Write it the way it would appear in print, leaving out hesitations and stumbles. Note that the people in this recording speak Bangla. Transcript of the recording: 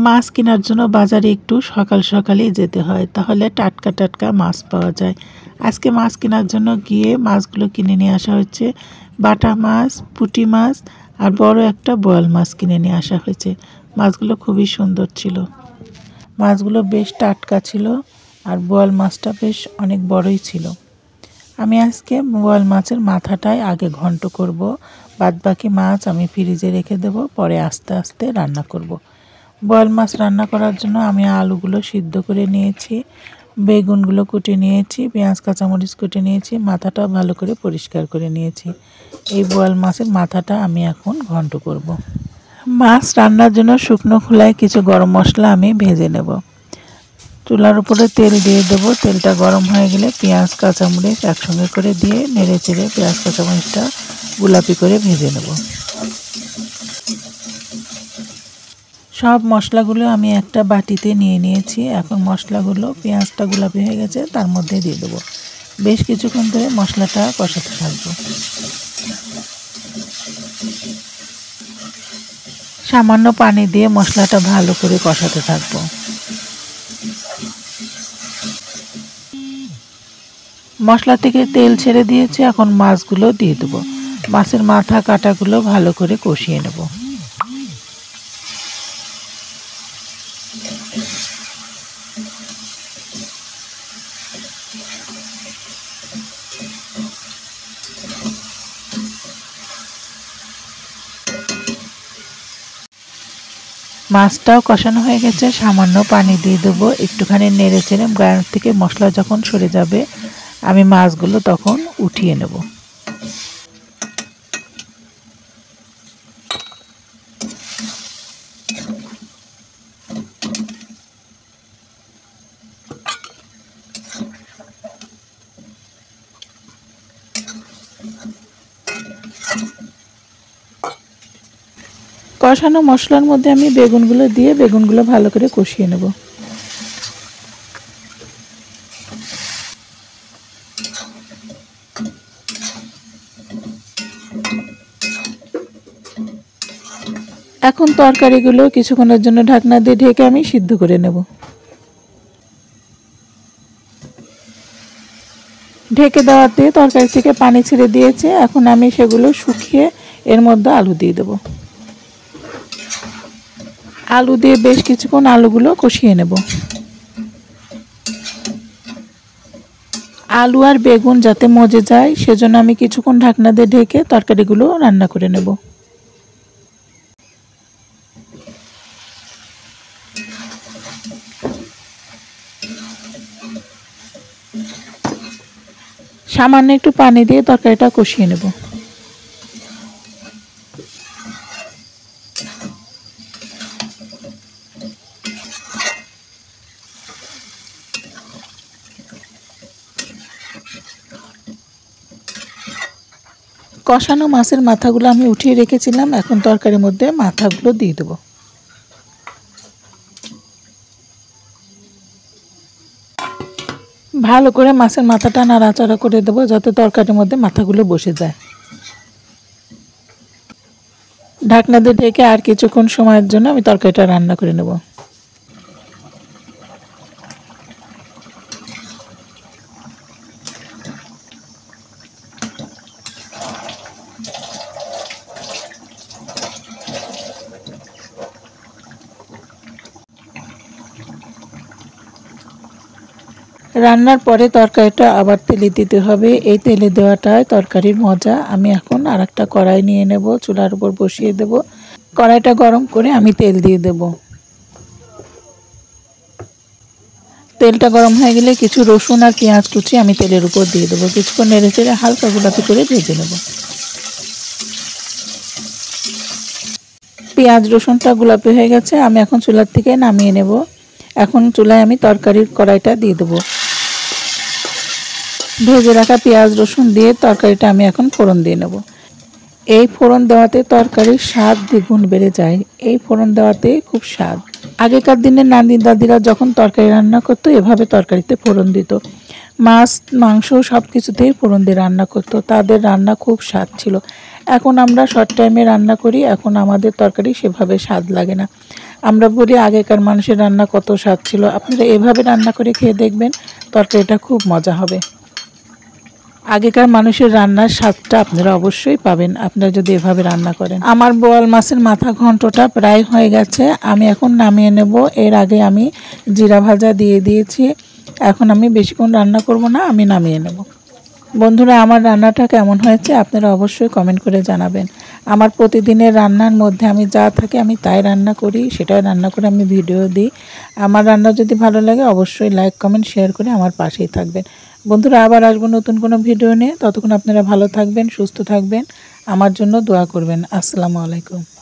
মাছ কেনার জন্য বাজারে একটু সকাল সকালই যেতে হয়, তাহলে টাটকা টাটকা মাছ পাওয়া যায়। আজকে মাছ কেনার জন্য গিয়ে মাছগুলো কিনে নিয়ে আসা হচ্ছে। বাটা মাছ, পুঁটি মাছ আর বড় একটা বোয়াল মাছ কিনে নিয়ে আসা হয়েছে। মাছগুলো খুবই সুন্দর ছিল, মাছগুলো বেশ টাটকা ছিল আর বোয়াল মাছটা বেশ অনেক বড়ই ছিল। আমি আজকে বোয়াল মাছের মাথাটাই আগে ঘন্ট করব, বাদবাকি মাছ আমি ফ্রিজে রেখে দেব, পরে আস্তে আস্তে রান্না করব। বোয়াল মাছ রান্না করার জন্য আমি আলুগুলো সিদ্ধ করে নিয়েছি, বেগুনগুলো কুটে নিয়েছি, পেঁয়াজ কাঁচামরিচ কুটে নিয়েছি, মাথাটা ভালো করে পরিষ্কার করে নিয়েছি। এই বোয়াল মাছের মাথাটা আমি এখন ঘন্ট করব। মাছ রান্নার জন্য শুকনো খোলায় কিছু গরম মশলা আমি ভেজে নেব। চুলার উপরে তেল দিয়ে দেবো। তেলটা গরম হয়ে গেলে পেঁয়াজ কাঁচামরিচ একসঙ্গে করে দিয়ে নেড়ে চেড়ে পেঁয়াজ কাঁচামরিচটা গোলাপি করে ভেজে নেব। সব মশলাগুলো আমি একটা বাটিতে নিয়ে নিয়েছি। এখন মশলাগুলো, পেঁয়াজটা গোলাপি হয়ে গেছে, তার মধ্যে দিয়ে দেবো। বেশ কিছুক্ষণ ধরে মশলাটা কষাতে থাকবো। সামান্য পানি দিয়ে মশলাটা ভালো করে কষাতে থাকবো। মশলা থেকে তেল ছেড়ে দিয়েছে, এখন মাছগুলো দিয়ে দেবো। মাছের মাথা কাটাগুলো ভালো করে কষিয়ে নেব। মাছটাও কষানো হয়ে গেছে, সামান্য পানি দিয়ে দেবো। একটুখানি নেড়ে চেড়ে গায়ের থেকে মশলা যখন সরে যাবে আমি মাছগুলো তখন উঠিয়ে নেব। কষানো মশলার মধ্যে আমি বেগুনগুলো দিয়ে বেগুনগুলো ভালো করে কষিয়ে নেব। এখন তরকারিগুলো কিছুক্ষণের জন্য ঢাকনা দিয়ে ঢেকে আমি সিদ্ধ করে নেব। ঢেকে দেওয়াতে তরকারি থেকে পানি ছেড়ে দিয়েছে। এখন আমি সেগুলো শুকিয়ে এর মধ্যে আলু দিয়ে দেব। আলু দিয়ে বেশ কিছুক্ষণ আলুগুলো কষিয়ে নেব। আলু আর বেগুন যাতে মজে যায় সেজন্য আমি কিছুক্ষণ ঢাকনা দিয়ে ঢেকে তরকারিগুলো রান্না করে নেব। সামান্য একটু পানি দিয়ে তরকারিটা কষিয়ে নেব। কষানো মাছের মাথাগুলো আমি উঠিয়ে রেখেছিলাম, এখন তরকারির মধ্যে মাথাগুলো দিয়ে দেবো। ভালো করে মাছের মাথাটা নাড়াচাড়া করে দেবো যাতে তরকারির মধ্যে মাথাগুলো বসে যায়। ঢাকনা দিয়ে ঢেকে আর কিছুক্ষণ সময়ের জন্য আমি তরকারিটা রান্না করে নেব। রান্নার পরে তরকারিটা আবার তেলে দিতে হবে। এই তেলে দেওয়াটাই তরকারির মজা। আমি এখন আরেকটা কড়াই নিয়ে নেব, চুলার উপর বসিয়ে দেব। কড়াইটা গরম করে আমি তেল দিয়ে দেব। তেলটা গরম হয়ে গেলে কিছু রসুন আর পেঁয়াজ কুচি আমি তেলের উপর দিয়ে দেবো। কিছুক্ষণ নেড়ে চেড়ে হালকা গোলাপি করে ভেজে নেব। পেঁয়াজ রসুনটা গোলাপি হয়ে গেছে, আমি এখন চুলার থেকে নামিয়ে নেব। এখন চুলায় আমি তরকারির কড়াইটা দিয়ে দেবো। ভেজে রাখা পেঁয়াজ রসুন দিয়ে তরকারিটা আমি এখন ফোড়ন দিয়ে নেব। এই ফোড়ন দেওয়াতে তরকারির স্বাদ দ্বিগুণ বেড়ে যায়। এই ফোড়ন দেওয়াতে খুব স্বাদ। আগেকার দিনে নানি দাদিরা যখন তরকারি রান্না করতো এভাবে তরকারিতে ফোড়ন দিত। মাছ মাংস সব কিছুতেই ফোড়ন দিয়ে রান্না করতো। তাদের রান্না খুব স্বাদ ছিল। এখন আমরা শর্ট টাইমে রান্না করি, এখন আমাদের তরকারি সেভাবে স্বাদ লাগে না। আমরা বলি আগেকার মানুষের রান্না কত স্বাদ ছিল। আপনারা এভাবে রান্না করে খেয়ে দেখবেন, তরকারিটা খুব মজা হবে। আগেকার মানুষের রান্নার স্বাদটা আপনারা অবশ্যই পাবেন আপনারা যদি এভাবে রান্না করেন। আমার বোয়াল মাছের মাথা ঘন্টটা প্রায় হয়ে গেছে, আমি এখন নামিয়ে নেব। এর আগে আমি জিরা ভাজা দিয়ে দিয়েছি। এখন আমি বেশিক্ষণ রান্না করব না, আমি নামিয়ে নেব। বন্ধুরা, আমার রান্নাটা কেমন হয়েছে আপনারা অবশ্যই কমেন্ট করে জানাবেন। আমার প্রতিদিনের রান্নার মধ্যে আমি যা থাকে আমি তাই রান্না করি, সেটাই রান্না করে আমি ভিডিও দিই। আমার রান্না যদি ভালো লাগে অবশ্যই লাইক কমেন্ট শেয়ার করে আমার পাশেই থাকবেন। বন্ধুরা, আবার আসবো নতুন কোনো ভিডিও নিয়ে। ততক্ষণ আপনারা ভালো থাকবেন, সুস্থ থাকবেন, আমার জন্য দোয়া করবেন। আসসালামু আলাইকুম।